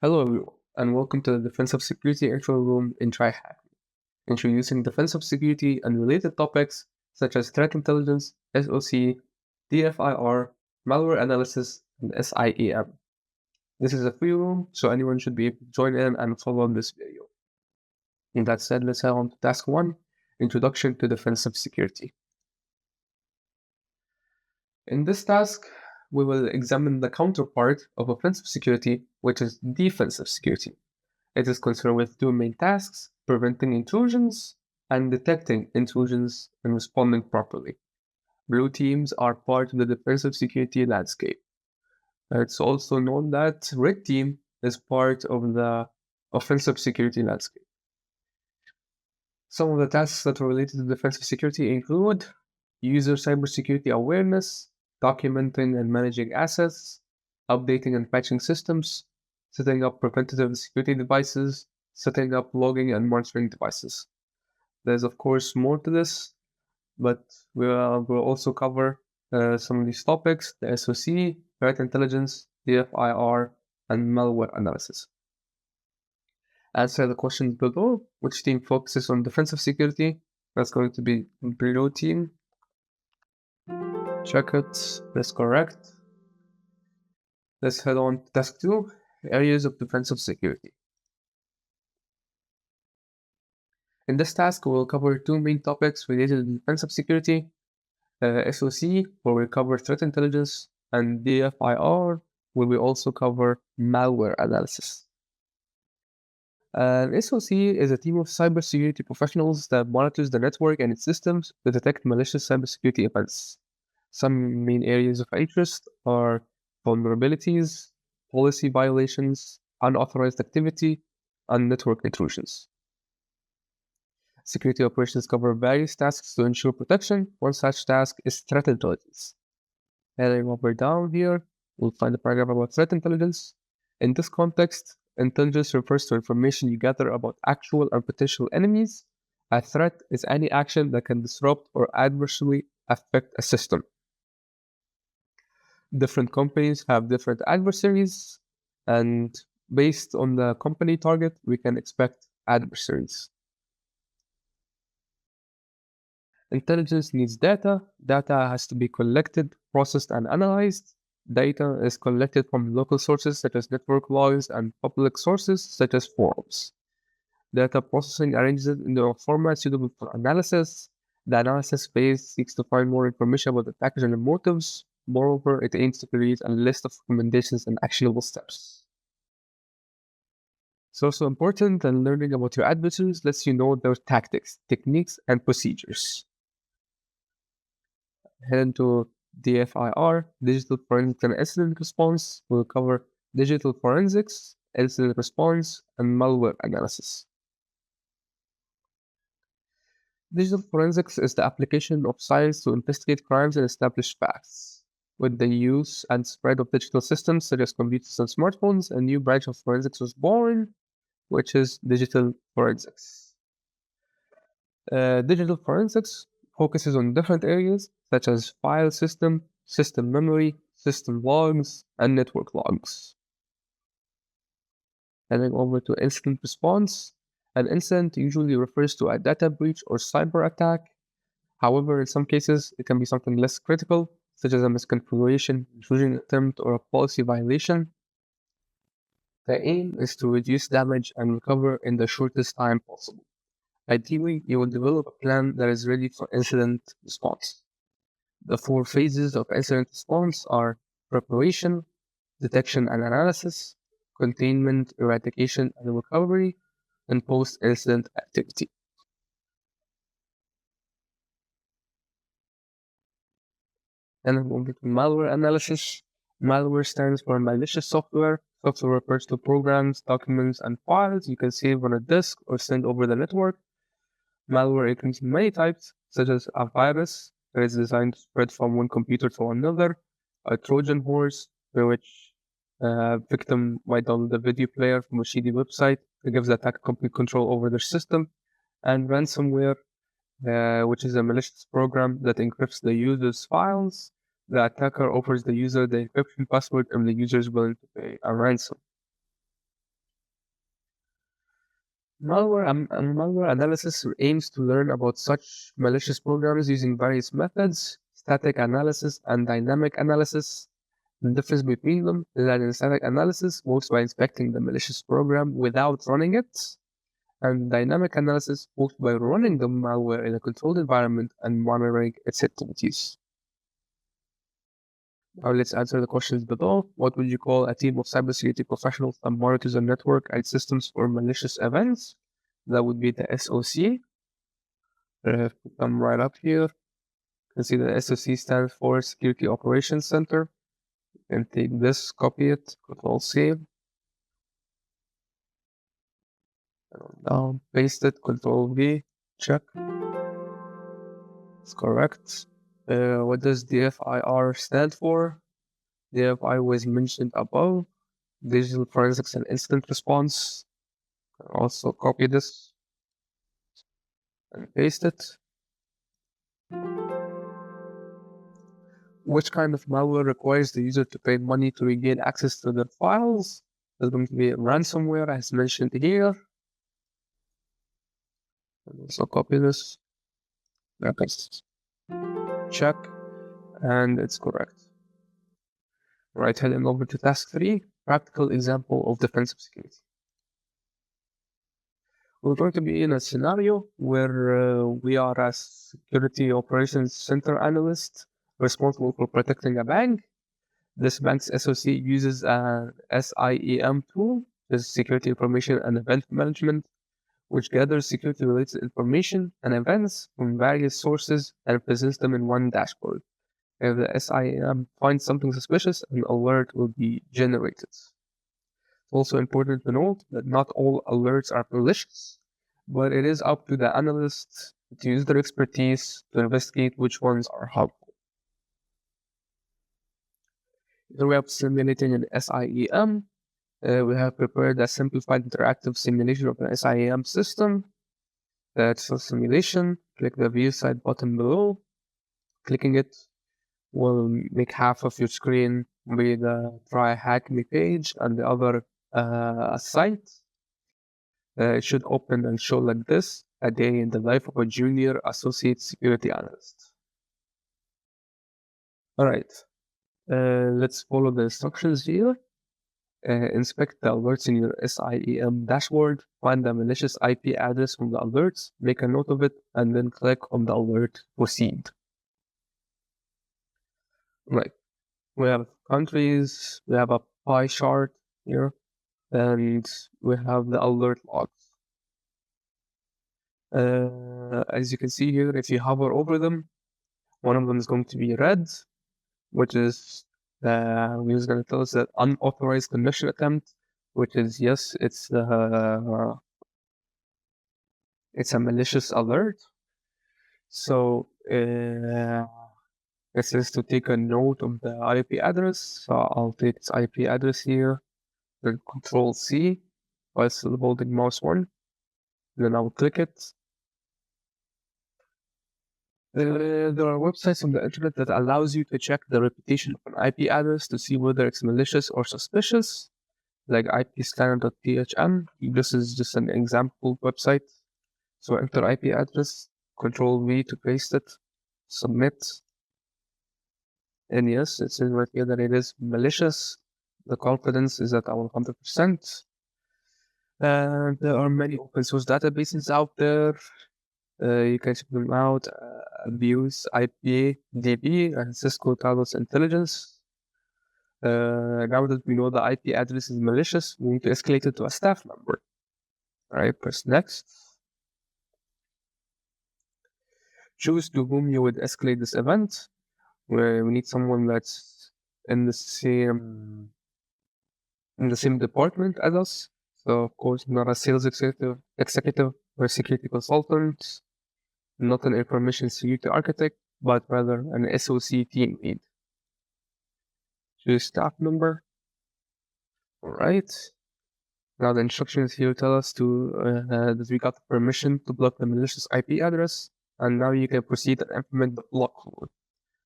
Hello, everyone, and welcome to the Defensive Security Intro Room in TryHackMe, introducing defensive security and related topics such as threat intelligence, SOC, DFIR, malware analysis, and SIEM. This is a free room, so anyone should be able to join in and follow this video. In that said, let's head on to Task 1, Introduction to Defensive Security. In this task, we will examine the counterpart of offensive security, which is defensive security. It is concerned with two main tasks: preventing intrusions and detecting intrusions and responding properly. Blue teams are part of the defensive security landscape. It's also known that red team is part of the offensive security landscape. Some of the tasks that are related to defensive security include user cybersecurity awareness, documenting and managing assets, updating and patching systems, setting up preventative security devices, setting up logging and monitoring devices. There's, of course, more to this, but we'll also cover some of these topics: the SOC, threat intelligence, DFIR, and malware analysis. Answer the questions below. Which team focuses on defensive security? That's going to be blue team. Check it. That's correct. Let's head on to task 2, areas of defensive security. In this task, we'll cover two main topics related to defensive security: SOC, where we cover threat intelligence, and DFIR, where we also cover malware analysis. An SOC is a team of cybersecurity professionals that monitors the network and its systems to detect malicious cybersecurity events. Some main areas of interest are vulnerabilities, policy violations, unauthorized activity, and network intrusions. Security operations cover various tasks to ensure protection. One such task is threat intelligence. Heading over down here, we'll find a paragraph about threat intelligence. In this context, intelligence refers to information you gather about actual and potential enemies. A threat is any action that can disrupt or adversely affect a system. Different companies have different adversaries, and based on the company target, we can expect adversaries. Intelligence needs data. Data has to be collected, processed, and analyzed. Data is collected from local sources such as network logs and public sources such as forums. Data processing arranges it into a format suitable for analysis. The analysis phase seeks to find more information about the package and the motives. Moreover, it aims to create a list of recommendations and actionable steps. It's also important that learning about your adversaries lets you know their tactics, techniques, and procedures. Head into DFIR, Digital Forensics and Incident Response. We'll cover digital forensics, incident response, and malware analysis. Digital forensics is the application of science to investigate crimes and establish facts. With the use and spread of digital systems such as computers and smartphones, a new branch of forensics was born, which is digital forensics. Digital forensics focuses on different areas such as file system, system memory, system logs, and network logs. Heading over to incident response. An incident usually refers to a data breach or cyber attack. However, in some cases, it can be something less critical, such as a misconfiguration, intrusion attempt, or a policy violation. The aim is to reduce damage and recover in the shortest time possible. Ideally, you will develop a plan that is ready for incident response. The 4 phases of incident response are preparation, detection and analysis, containment, eradication and recovery, and post-incident activity. And moving to malware analysis. Malware stands for malicious software. Software refers to programs, documents, and files you can save on a disk or send over the network. Malware comes in many types, such as a virus that is designed to spread from one computer to another, a Trojan horse, by which a victim might download a video player from a shady website that gives the attacker complete control over their system, and ransomware, which is a malicious program that encrypts the user's files. The attacker offers the user the encryption password if the user is willing to pay a ransom. Malware analysis aims to learn about such malicious programs using various methods, static analysis and dynamic analysis. The difference between them is that in static analysis works by inspecting the malicious program without running it, and dynamic analysis works by running the malware in a controlled environment and monitoring its activities. Now let's answer the questions below. What would you call a team of cybersecurity professionals that monitors a network and systems for malicious events? That would be the SOC. Come right up here. You can see the SOC stands for Security Operations Center. And take this, copy it, Control Save. Down, paste it, Control V, check. It's correct. What does DFIR stand for? DFI was mentioned above. Digital Forensics and Incident Response. Also copy this and paste it. Which kind of malware requires the user to pay money to regain access to their files? There's going to be ransomware as mentioned here. And also copy this. Paste. Check. And it's correct. Right, heading over to task 3, practical example of defensive security. We're going to be in a scenario where we are a security operations center analyst responsible for protecting a bank. This bank's SOC uses an SIEM tool, this is Security Information and Event Management, which gathers security-related information and events from various sources and presents them in one dashboard. If the SIEM finds something suspicious, an alert will be generated. It's also important to note that not all alerts are malicious, but it is up to the analyst to use their expertise to investigate which ones are harmful. Here we have simulating an SIEM. We have prepared a simplified interactive simulation of an SIEM system. That's a simulation. Click the view side button below. Clicking it will make half of your screen be the TryHackMe page and the other a site. It should open and show like this: a day in the life of a junior associate security analyst. Alright, let's follow the instructions here. Inspect the alerts in your SIEM dashboard, find the malicious IP address from the alerts, make a note of it, and then click on the alert, proceed. Right, we have countries, we have a pie chart here, and we have the alert logs. As you can see here, if you hover over them, one of them is going to be red, which is we're going to tell us that unauthorized connection attempt, which is yes, it's a malicious alert. So it says to take a note of the IP address. So I'll take its IP address here, then Control C while still holding mouse 1. Then I'll click it. There are websites on the internet that allows you to check the reputation of an IP address to see whether it's malicious or suspicious, like ipscanner.thm. This is just an example website. So enter IP address, Control V to paste it, submit. And yes, it says right here that it is malicious. The confidence is at 100%. And there are many open source databases out there. You can check them out. Abuse, IPDB, and Cisco Talos Intelligence. Now that we know the IP address is malicious, we need to escalate it to a staff member. Alright, press next. Choose to whom you would escalate this event. Where we need someone that's in the same department as us. So of course, not a sales executive or security consultant, not an information security architect, but rather an SOC team lead. Choose staff member. Alright. Now the instructions here tell us that we got the permission to block the malicious IP address, and now you can proceed and implement the block rule.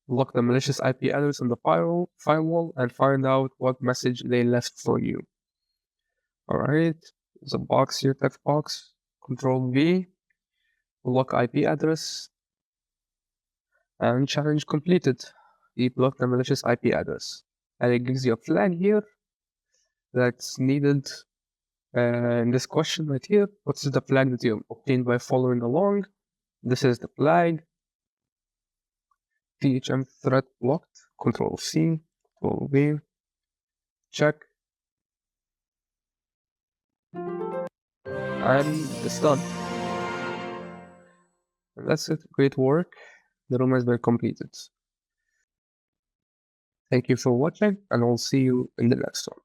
Block the malicious IP address on the firewall and find out what message they left for you. Alright, there's a box here, text box. Control V, block IP address, and challenge completed. You block the malicious IP address. And it gives you a flag here that's needed in this question right here. What's the flag that you obtained by following along? This is the flag. THM threat blocked. Control C, Control V, check, and it's done. And that's it. Great work. The room has been completed. Thank you for watching, and I'll see you in the next one.